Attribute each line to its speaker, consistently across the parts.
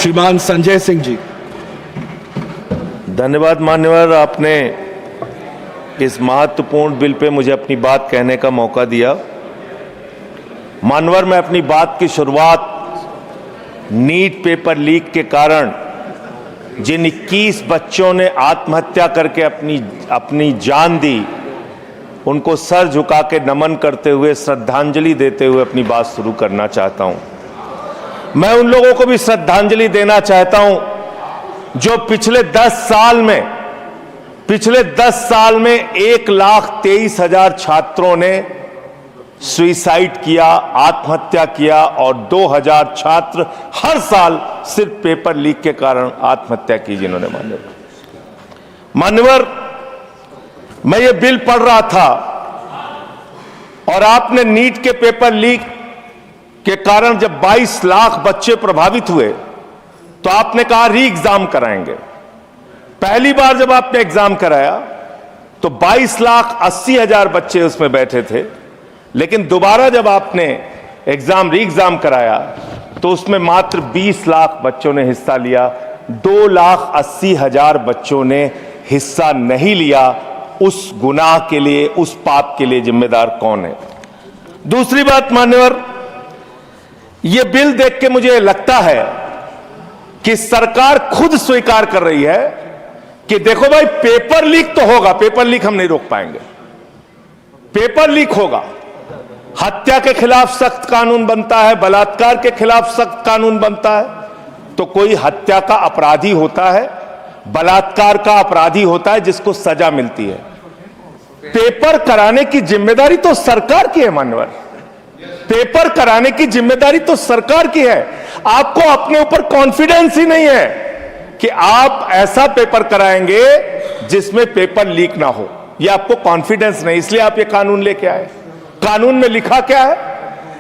Speaker 1: श्रीमान संजय सिंह जी।
Speaker 2: धन्यवाद मान्यवर, आपने इस महत्वपूर्ण बिल पे मुझे अपनी बात कहने का मौका दिया। मान्यवर, मैं अपनी बात की शुरुआत नीट पेपर लीक के कारण जिन 21 बच्चों ने आत्महत्या करके अपनी जान दी, उनको सर झुका के नमन करते हुए, श्रद्धांजलि देते हुए अपनी बात शुरू करना चाहता हूं। मैं उन लोगों को भी श्रद्धांजलि देना चाहता हूं जो पिछले 10 साल में 1,23,000 छात्रों ने सुसाइड किया, आत्महत्या किया, और 2,000 छात्र हर साल सिर्फ पेपर लीक के कारण आत्महत्या की जिन्होंने। मान्यवर, मैं ये बिल पढ़ रहा था और आपने नीट के पेपर लीक के कारण जब 22 लाख बच्चे प्रभावित हुए तो आपने कहा री एग्जाम कराएंगे। पहली बार जब आपने एग्जाम कराया तो 22,80,000 बच्चे उसमें बैठे थे, लेकिन दोबारा जब आपने री एग्जाम कराया तो उसमें मात्र 20 लाख बच्चों ने हिस्सा लिया। 2,80,000 बच्चों ने हिस्सा नहीं लिया। उस गुनाह के लिए, उस पाप के लिए जिम्मेदार कौन है? दूसरी बात मान्यवर, यह बिल देख के मुझे लगता है कि सरकार खुद स्वीकार कर रही है कि देखो भाई, पेपर लीक तो होगा, पेपर लीक हम नहीं रोक पाएंगे, पेपर लीक होगा। हत्या के खिलाफ सख्त कानून बनता है, बलात्कार के खिलाफ सख्त कानून बनता है, तो कोई हत्या का अपराधी होता है, बलात्कार का अपराधी होता है जिसको सजा मिलती है। पेपर कराने की जिम्मेदारी तो सरकार की है मान्यवर, पेपर कराने की जिम्मेदारी तो सरकार की है। आपको अपने ऊपर कॉन्फिडेंस ही नहीं है कि आप ऐसा पेपर कराएंगे जिसमें पेपर लीक ना हो, यह आपको कॉन्फिडेंस नहीं, इसलिए आप ये कानून लेके आए। कानून में लिखा क्या है?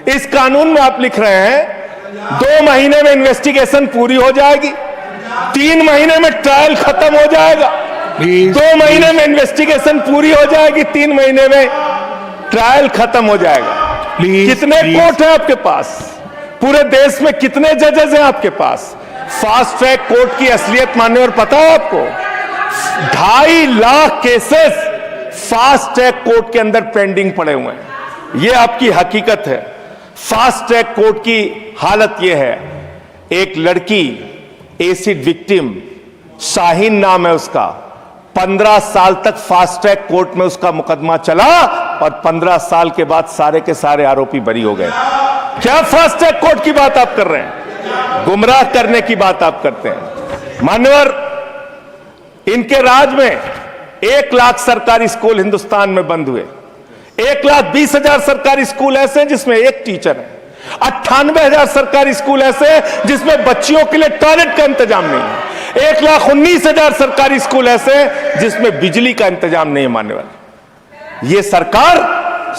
Speaker 2: इस कानून में आप लिख रहे हैं 2 महीने में इन्वेस्टिगेशन पूरी हो जाएगी, 3 महीने में ट्रायल खत्म हो जाएगा। 2 महीने में इन्वेस्टिगेशन पूरी हो जाएगी, 3 महीने में ट्रायल खत्म हो जाएगा। कितने कोर्ट हैं आपके पास? पूरे देश में कितने जजेस हैं आपके पास? फास्ट ट्रैक कोर्ट की असलियत मानने और पता है आपको? 2.5 lakh cases fast track court के अंदर पेंडिंग पड़े हुए हैं। यह आपकी हकीकत है। फास्ट ट्रैक कोर्ट की हालत यह है, एक लड़की एसिड विक्टिम, शाहीन नाम है उसका, 15 साल तक फास्ट ट्रैक कोर्ट में उसका मुकदमा चला और 15 साल के बाद सारे के सारे आरोपी बरी हो गए। क्या फास्ट ट्रैक कोर्ट की बात आप कर रहे हैं? गुमराह करने की बात आप करते हैं। मान्यवर, इनके राज में 1 लाख सरकारी स्कूल हिंदुस्तान में बंद हुए। 1,20,000 सरकारी स्कूल ऐसे हैं जिसमें एक टीचर है। 98,000 सरकारी स्कूल ऐसे हैं जिसमें बच्चियों के लिए टॉयलेट का इंतजाम नहीं है। 1,19,000 सरकारी स्कूल ऐसे हैं जिसमें बिजली का इंतजाम नहीं है। मान्यवर, यह सरकार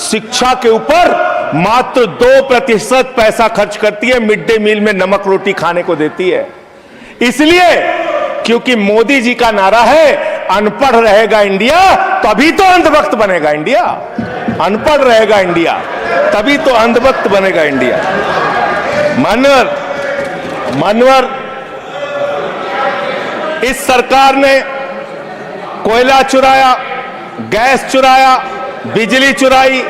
Speaker 2: शिक्षा के ऊपर मात्र 2% पैसा खर्च करती है, मिड डे मील में नमक रोटी खाने को देती है। इसलिए क्योंकि मोदी जी का नारा है अनपढ़ रहेगा इंडिया तभी तो अंधभक्त बनेगा इंडिया। अनपढ़ रहेगा इंडिया तभी तो अंधभक्त बनेगा इंडिया। मान्यवर, इस सरकार ने कोयला चुराया, गैस चुराया, बिजली चुराई,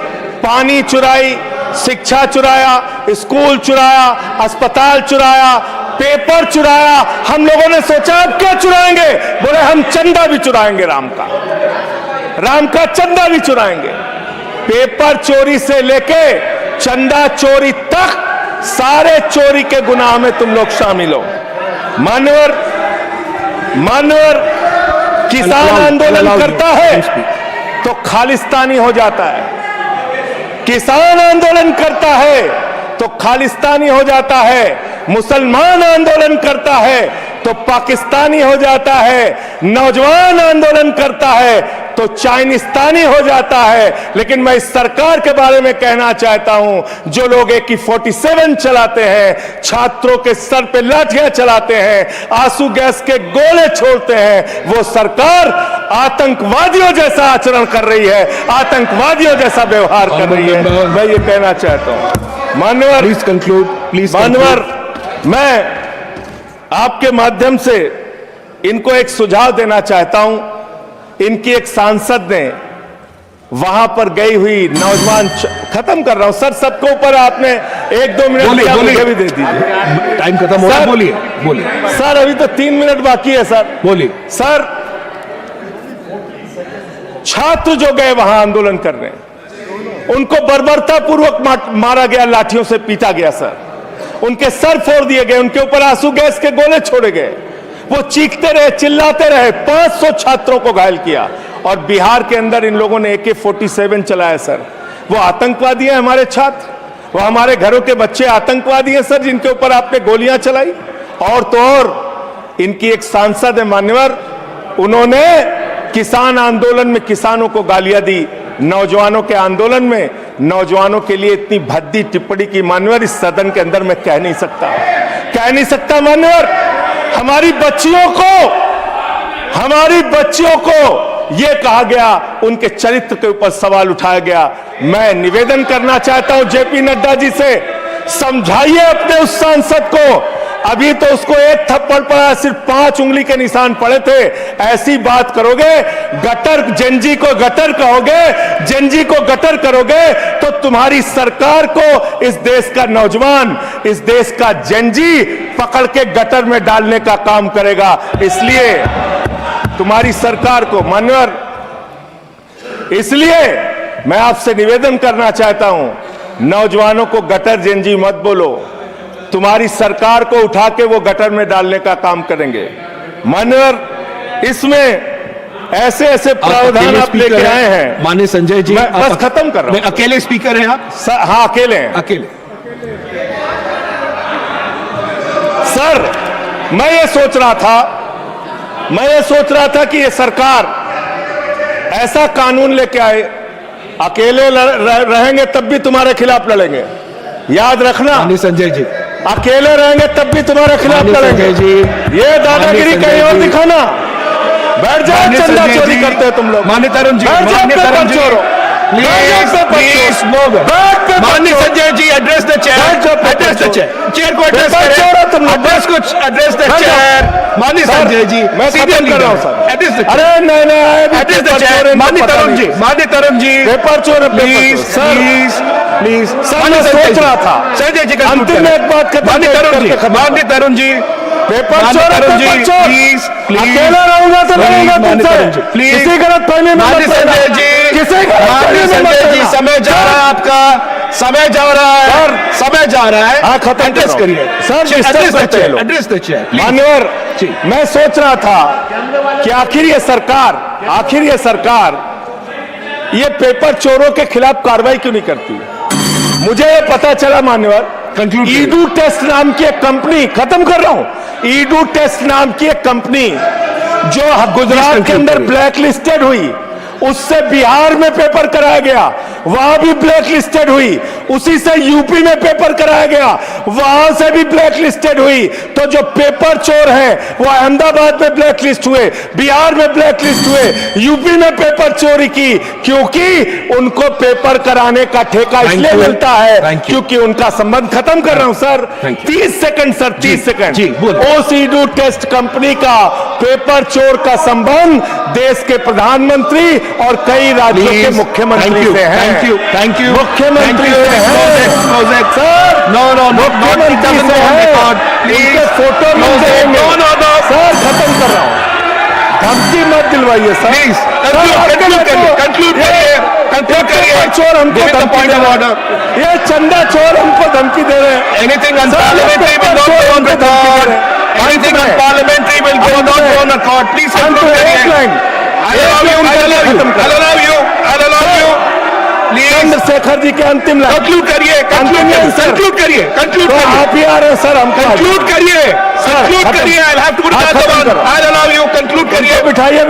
Speaker 2: पानी चुराई, शिक्षा चुराया, स्कूल चुराया, अस्पताल चुराया, पेपर चुराया। हम लोगों ने सोचा अब क्या चुराएंगे? बोले हम चंदा भी चुराएंगे, राम का चंदा भी चुराएंगे। पेपर चोरी से लेके चंदा चोरी तक सारे चोरी के गुनाह में तुम लोग शामिल हो। मान्यवर, किसान आंदोलन करता है तो खालिस्तानी हो जाता है। किसान आंदोलन करता है तो खालिस्तानी हो जाता है। मुसलमान आंदोलन करता है तो पाकिस्तानी हो जाता है। नौजवान आंदोलन करता है तो चाइनिस्तानी हो जाता है। लेकिन मैं इस सरकार के बारे में कहना चाहता हूं, जो लोग AK-47 चलाते हैं, छात्रों के सर पे लाठियां चलाते हैं, आंसू गैस के गोले छोड़ते हैं, वो सरकार आतंकवादियों जैसा आचरण कर रही है, आतंकवादियों जैसा व्यवहार कर रही है। मैं ये कहना चाहता हूं। मान्यवर,
Speaker 1: प्लीज कंक्लूड, प्लीज।
Speaker 2: मान्यवर, मैं आपके माध्यम से इनको एक सुझाव देना चाहता हूं। इनकी एक सांसद ने वहां पर गई हुई नौजवान, खत्म कर रहा हूं सर, सबको ऊपर आपने 1-2 मिनट मुझे भी दे दीजिए,
Speaker 1: टाइम खत्म हो रहा, बोलिए बोलिए
Speaker 2: सर। अभी तो 3 मिनट बाकी है सर,
Speaker 1: बोलिए
Speaker 2: सर। छात्र जो गए वहां आंदोलन करने, उनको बर्बरता पूर्वक मारा गया, लाठियों से पीटा गया सर, उनके सर फोड़ दिए गए, उनके ऊपर आंसू गैस के गोले छोड़े गए, वो चीखते रहे, चिल्लाते रहे, 500 छात्रों को घायल किया। और बिहार के अंदर इन लोगों ने AK-47 चलाया सर। वो आतंकवादी हैं हमारे छात्र, वो हमारे घरों के बच्चे आतंकवादी हैं सर, जिनके ऊपर आपने गोलियां चलाई। और तो और इनकी एक सांसद है मान्यवर, उन्होंने किसान आंदोलन में किसानों को गालियां दी, नौजवानों के आंदोलन में नौजवानों के लिए इतनी भद्दी टिप्पणी की मान्यवर, इस सदन के अंदर मैं कह नहीं सकता मान्यवर। हमारी बच्चियों को यह कहा गया, उनके चरित्र के ऊपर सवाल उठाया गया। मैं निवेदन करना चाहता हूं JP नड्डा जी से, समझाइए अपने उस सांसद को। अभी तो उसको एक थप्पड़ पड़ा, सिर्फ 5 उंगली के निशान पड़े थे। ऐसी बात करोगे, गटर जेनजी को गटर कहोगे, जेनजी को गटर करोगे, तो तुम्हारी सरकार को इस देश का नौजवान, इस देश का जेनजी पकड़ के गटर में डालने का काम करेगा। इसलिए तुम्हारी सरकार को मान्यवर, इसलिए मैं आपसे निवेदन करना चाहता हूं, नौजवानों को गटर जेनजी मत बोलो। तुम्हारी सरकार को उठा के वो गटर में डालने का काम करेंगे मान्यवर। इसमें ऐसे प्रावधान आप लेके आए हैं।
Speaker 1: माननीय संजय जी,
Speaker 2: मैं बस खत्म कर रहा हूं।
Speaker 1: अकेले स्पीकर हैं आप?
Speaker 2: हाँ, अकेले हैं।
Speaker 1: अकेले।
Speaker 2: सर, मैं ये सोच रहा था कि ये सरकार ऐसा कानून लेके आए, अकेले रहेंगे तब भी तुम्हारे खिलाफ लड़ेंगे, याद रखना।
Speaker 1: माननीय संजय जी,
Speaker 2: अकेले रहेंगे तब भी तुम्हारे खिलाफ लड़ेंगे जी। ये दादागिरी कहीं और दिखाना। बैठ जाओ, चंदा चोरी करते हो तुम लोग।
Speaker 1: माननीय तरुण जी, माननीय Sanjay ji, address the chair, chair को एड्रेस करें, एड्रेस द चेयर। माननीय संजय जी,
Speaker 2: मैं खत्म कर रहा हूं सर। अरे नहीं,
Speaker 1: एड्रेस द चेयर। माननीय तरुण जी,
Speaker 2: पेपर चोर,
Speaker 1: प्लीज प्लीज।
Speaker 2: सर, मैं सोच रहा था
Speaker 1: संजय जी,
Speaker 2: अंतिम में एक बात खत्म।
Speaker 1: माननीय तरुण जी,
Speaker 2: पेपर चोर, प्लीज, अकेला रहूंगा तो रहूंगा तुमसे,
Speaker 1: प्लीज।
Speaker 2: किसी गलत फहमी में मत
Speaker 1: संजय
Speaker 2: रहना।
Speaker 1: जी,
Speaker 2: किसी गलत
Speaker 1: संजय जी, समय जा रहा है आपका, समय जा रहा है।
Speaker 2: हाँ, खत्म
Speaker 1: एड्रेस करिए
Speaker 2: सर,
Speaker 1: एड्रेस द चेयर।
Speaker 2: मान्यवर, मैं सोच रहा था कि आखिर ये सरकार ये पेपर चोरों के खिलाफ कार्रवाई क्यों नहीं करती। मुझे ये पता चला मान्यवर, ईडू टेस्ट नाम की एक कंपनी, खत्म कर रहा हूं, ईडू टेस्ट नाम की एक कंपनी जो गुजरात के अंदर ब्लैक लिस्टेड हुई, उससे बिहार में पेपर कराया गया, वहां भी ब्लैक लिस्टेड हुई। उसी से यूपी में पेपर कराया गया, वहां से भी ब्लैक लिस्टेड हुई। तो जो पेपर चोर हैं वो अहमदाबाद में ब्लैक लिस्ट हुए, बिहार में ब्लैक लिस्ट हुए, यूपी में पेपर चोरी की, क्योंकि उनको पेपर कराने का ठेका इसलिए मिलता है क्योंकि उनका संबंध, खत्म कर रहा हूं सर, 30 सेकंड सर, 30 सेकंड। ओसीडू टेस्ट कंपनी का पेपर चोर का संबंध देश के प्रधानमंत्री और कई राज्यों के मुख्यमंत्री से है।
Speaker 1: थैंक यू
Speaker 2: मुख्यमंत्री से है सर, मुख्यमंत्री से है, उनके फोटो मिल जाएंगे सर। खत्म कर रहा हूं, धमकी मत दिलवाइए सर, प्लीज कंक्लूड करिए। चोर हमको धमकी दे रहे हैं, ये चंदा चोर हमको धमकी दे रहे हैं।
Speaker 1: Anything unparliamentary will not go on record, anything unparliamentary will not go on record. Please conclude करिए।
Speaker 2: चंद्रशेखर जी के अंतिम लाइन
Speaker 1: कंक्लूड करिए।
Speaker 2: आप ही आ रहे हैं सर, हम
Speaker 1: कंक्लूड करिए। I have to I allow you. Conclude करिए,
Speaker 2: बिठाइए,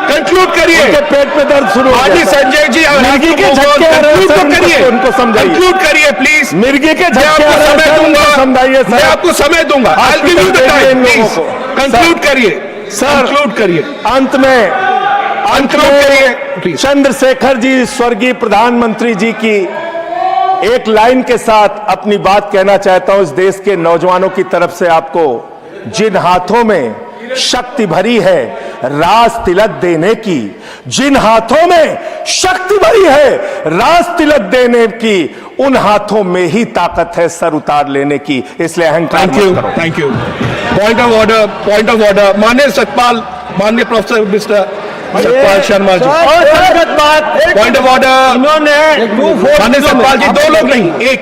Speaker 1: कंक्लूड करिए।
Speaker 2: पेट में दर्द शुरू हो गया।
Speaker 1: संजय जी,
Speaker 2: मिर्गी के झटके आ रहे हैं सर,
Speaker 1: करिए,
Speaker 2: उनको समझाइए।
Speaker 1: कंक्लूड करिए प्लीज।
Speaker 2: मिर्गी के झटके आ रहे हैं सर, उनको समझाइए सर।
Speaker 1: मैं आपको समय दूंगा, I will give you the time. Please conclude करिए सर, कंक्लूड करिए।
Speaker 2: अंत में चंद्रशेखर जी, स्वर्गीय प्रधानमंत्री जी की एक लाइन के साथ अपनी बात कहना चाहता हूं। इस देश के नौजवानों की तरफ से आपको जिन हाथों में शक्ति भरी है राज तिलक देने की, जिन हाथों में शक्ति भरी है राज तिलक देने की, उन हाथों में ही ताकत है सर उतार लेने की। इसलिए अहंकार
Speaker 1: थैंक यू,
Speaker 2: मत करो।
Speaker 1: Thank you. Point of order, point of order. माननीय सतपाल, माननीय professor mister Satpal Sharma ji, point of order. माननीय सतपाल जी, दो लोग नहीं, एक,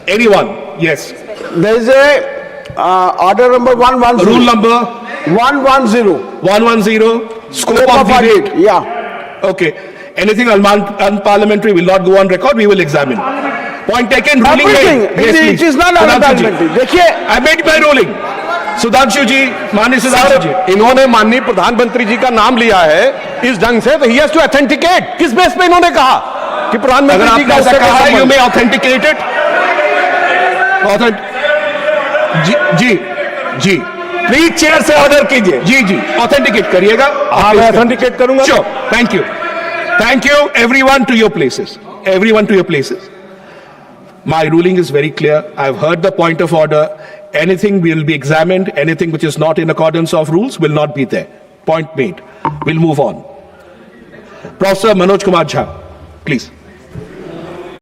Speaker 1: anyone. Yes,
Speaker 3: There is a order number 110.
Speaker 1: Rule number
Speaker 3: 110.
Speaker 1: 110, scope of the
Speaker 3: audit.
Speaker 1: debate.
Speaker 3: Yeah.
Speaker 1: Okay. Anything unparliamentary will not go on record. We will examine. Point taken. Ruling
Speaker 3: Everything.
Speaker 1: made. Yes,
Speaker 3: It
Speaker 1: please.
Speaker 3: is not
Speaker 1: Sudhanshu ji.
Speaker 3: unparliamentary. देखिए,
Speaker 1: I made my ruling. Sudhanshu ji, माननीय सुधांशु जी,
Speaker 4: इन्होंने माननीय प्रधानमंत्री जी का नाम लिया है इस ढंग से, तो ही हैज टू ऑथेंटिकेट। किस बेस पे इन्होंने कहा कि
Speaker 1: अगर
Speaker 4: प्रधानमंत्री जी
Speaker 1: आपने
Speaker 4: का
Speaker 1: ऐसा
Speaker 4: उससे
Speaker 1: कहा,
Speaker 4: कोई
Speaker 1: you
Speaker 4: संबंध?
Speaker 1: may authenticate it. Ji ji ji,
Speaker 2: please chair से ऑर्डर कीजिए।
Speaker 1: जी जी, ऑथेंटिकेट करिएगा।
Speaker 2: हाँ, मैं ऑथेंटिकेट करूंगा।
Speaker 1: Sure. Thank you. Thank you, everyone, to your places. Everyone to your places. My ruling is very clear. I've heard the point of order. Anything will be examined. Anything which is not in accordance of rules will not be there. Point made. We'll move on. Professor Manoj Kumar Jha, please.